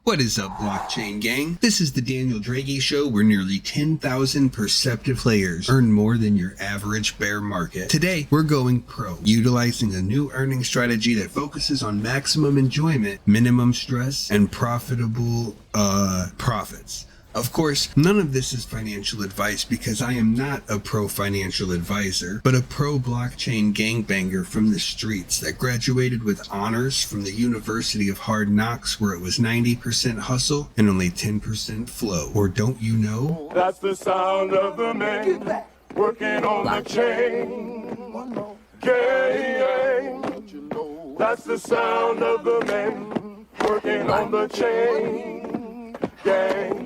What is up, blockchain gang? This is the Daniel Draghi Show, where nearly 10,000 perceptive players earn more than your average bear market. Today, we're going pro, utilizing a new earning strategy that focuses on maximum enjoyment, minimum stress, and profitable profits. Of course, none of this is financial advice because I am not a pro financial advisor, but a pro blockchain gangbanger from the streets that graduated with honors from the University of Hard Knocks, where it was 90% hustle and only 10% flow. Or don't you know? That's the sound of the man working on the chain. Gang. That's the sound of the man working on the chain. Gang.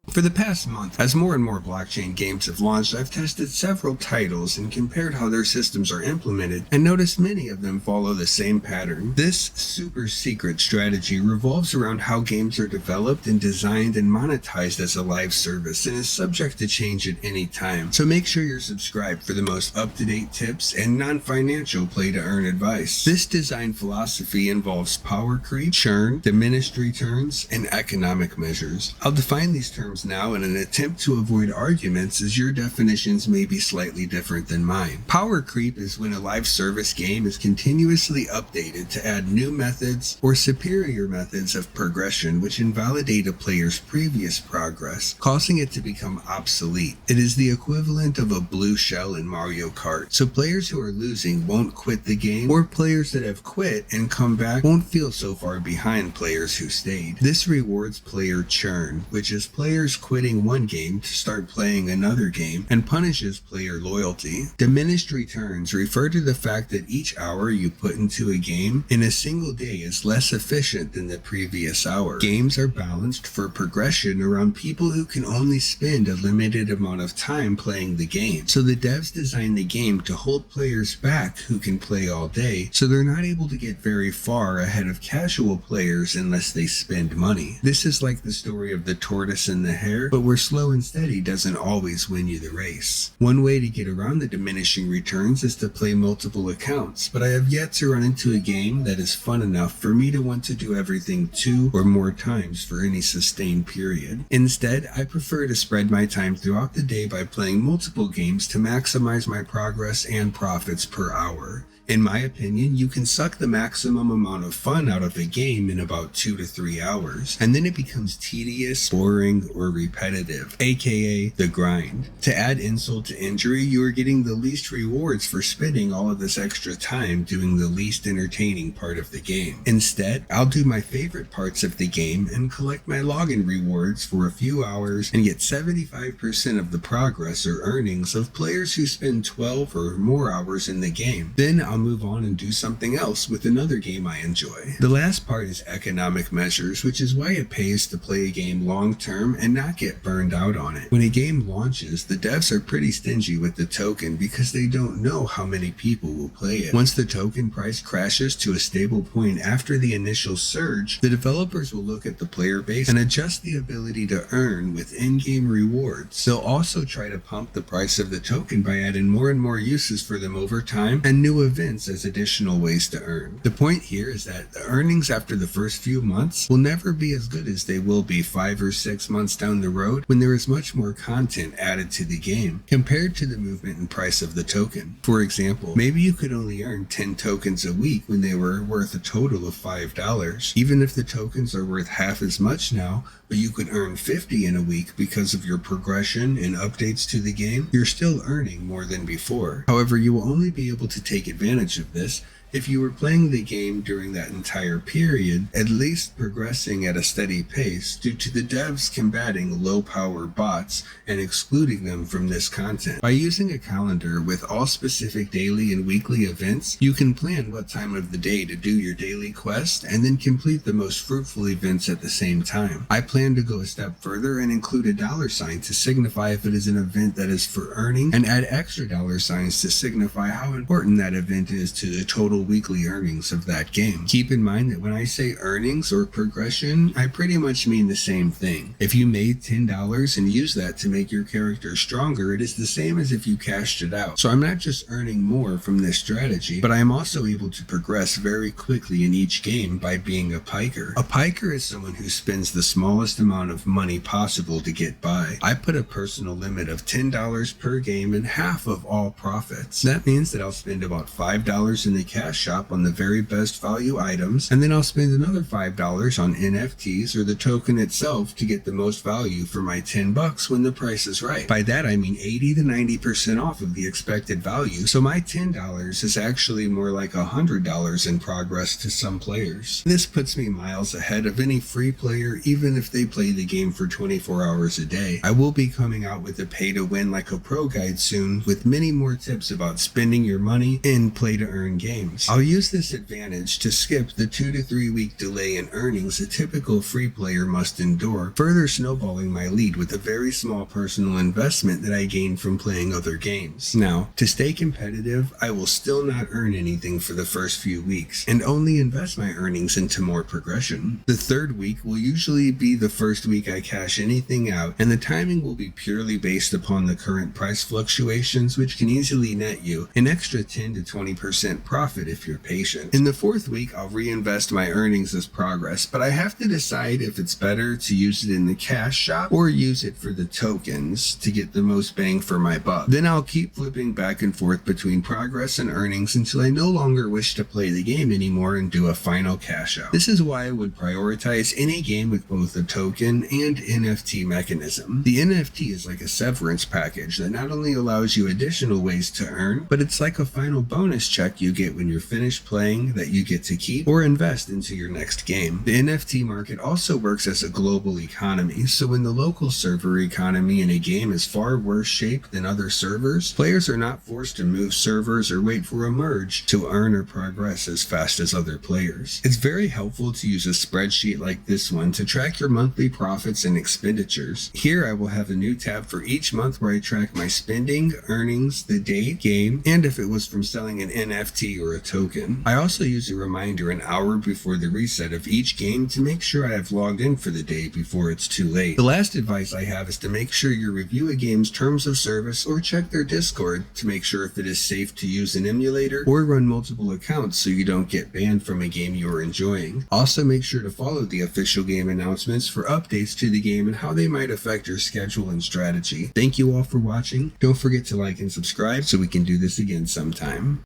For the past month, as more and more blockchain games have launched, I've tested several titles and compared how their systems are implemented, and noticed many of them follow the same pattern. This super secret strategy revolves around how games are developed and designed and monetized as a live service, and is subject to change at any time. So make sure you're subscribed for the most up-to-date tips and non-financial play-to-earn advice. This design philosophy involves power creep, churn, diminished returns, and economic measures. I'll define these terms now in an attempt to avoid arguments, as your definitions may be slightly different than mine. Power creep is when a live service game is continuously updated to add new methods or superior methods of progression which invalidate a player's previous progress, causing it to become obsolete. It is the equivalent of a blue shell in Mario Kart, so players who are losing won't quit the game, or players that have quit and come back won't feel so far behind players who stayed. This rewards player churn, which is players quitting one game to start playing another game, and punishes player loyalty. Diminished returns refer to the fact that each hour you put into a game in a single day is less efficient than the previous hour. Games are balanced for progression around people who can only spend a limited amount of time playing the game. So the devs design the game to hold players back who can play all day, so they're not able to get very far ahead of casual players unless they spend money. This is like the story of the tortoise and the hare, but where slow and steady doesn't always win you the race. One way to get around the diminishing returns is to play multiple accounts, but I have yet to run into a game that is fun enough for me to want to do everything 2 or more times for any sustained period. Instead, I prefer to spread my time throughout the day by playing multiple games to maximize my progress and profits per hour. In my opinion, you can suck the maximum amount of fun out of a game in about 2 to 3 hours, and then it becomes tedious, boring, or repetitive, aka the grind. To add insult to injury, you are getting the least rewards for spending all of this extra time doing the least entertaining part of the game. Instead, I'll do my favorite parts of the game and collect my login rewards for a few hours and get 75% of the progress or earnings of players who spend 12 or more hours in the game. Then I'll move on and do something else with another game I enjoy. The last part is economic measures, which is why it pays to play a game long term and not get burned out on it. When a game launches, the devs are pretty stingy with the token because they don't know how many people will play it. Once the token price crashes to a stable point after the initial surge, the developers will look at the player base and adjust the ability to earn with in-game rewards. They'll also try to pump the price of the token by adding more and more uses for them over time and new events as additional ways to earn. The point here is that the earnings after the first few months will never be as good as they will be 5 or 6 months down the road when there is much more content added to the game compared to the movement in price of the token. For example, maybe you could only earn 10 tokens a week when they were worth a total of $5. Even if the tokens are worth half as much now, but you could earn 50 in a week because of your progression and updates to the game, you're still earning more than before. However, you will only be able to take advantage of this if you were playing the game during that entire period, at least progressing at a steady pace due to the devs combating low-power bots and excluding them from this content. By using a calendar with all specific daily and weekly events, you can plan what time of the day to do your daily quest and then complete the most fruitful events at the same time. I plan to go a step further and include a $sign to signify if it is an event that is for earning, and add extra $signs to signify how important that event is to the total weekly earnings of that game. Keep in mind that when I say earnings or progression, I pretty much mean the same thing. If you made $10 and use that to make your character stronger, it is the same as if you cashed it out. So I'm not just earning more from this strategy, but I am also able to progress very quickly in each game by being a piker. A piker is someone who spends the smallest amount of money possible to get by. I put a personal limit of $10 per game and half of all profits. That means that I'll spend about $5 in the cash shop on the very best value items, and then I'll spend another $5 on NFTs or the token itself to get the most value for my $10 when the price is right. By that I mean 80 to 90% off of the expected value, so my $10 is actually more like $100 in progress to some players. This puts me miles ahead of any free player, even if they play the game for 24 hours a day. I will be coming out with a pay to win like a pro guide soon, with many more tips about spending your money in play to earn games. I'll use this advantage to skip the 2 to 3 week delay in earnings a typical free player must endure, further snowballing my lead with a very small personal investment that I gained from playing other games. Now, to stay competitive, I will still not earn anything for the first few weeks, and only invest my earnings into more progression. The third week will usually be the first week I cash anything out, and the timing will be purely based upon the current price fluctuations, which can easily net you an extra 10 to 20% profit if you're patient. In the fourth week, I'll reinvest my earnings as progress, but I have to decide if it's better to use it in the cash shop or use it for the tokens to get the most bang for my buck. Then I'll keep flipping back and forth between progress and earnings until I no longer wish to play the game anymore and do a final cash out. This is why I would prioritize any game with both a token and NFT mechanism. The NFT is like a severance package that not only allows you additional ways to earn, but it's like a final bonus check you get when you're finished playing that you get to keep or invest into your next game. The NFT market also works as a global economy, so when the local server economy in a game is far worse shaped than other servers, players are not forced to move servers or wait for a merge to earn or progress as fast as other players. It's very helpful to use a spreadsheet like this one to track your monthly profits and expenditures. Here I will have a new tab for each month where I track my spending, earnings, the date, game, and if it was from selling an NFT or a token. I also use a reminder an hour before the reset of each game to make sure I have logged in for the day before it's too late. The last advice I have is to make sure you review a game's terms of service or check their Discord to make sure if it is safe to use an emulator or run multiple accounts so you don't get banned from a game you are enjoying. Also make sure to follow the official game announcements for updates to the game and how they might affect your schedule and strategy. Thank you all for watching. Don't forget to like and subscribe so we can do this again sometime.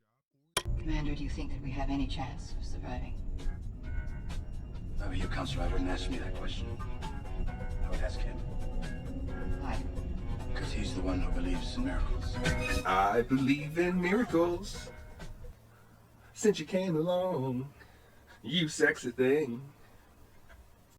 Commander, do you think that we have any chance of surviving? If I were you, Counselor, I wouldn't ask me that question. I would ask him. Why? Because he's the one who believes in miracles. I believe in miracles. Since you came along, you sexy thing.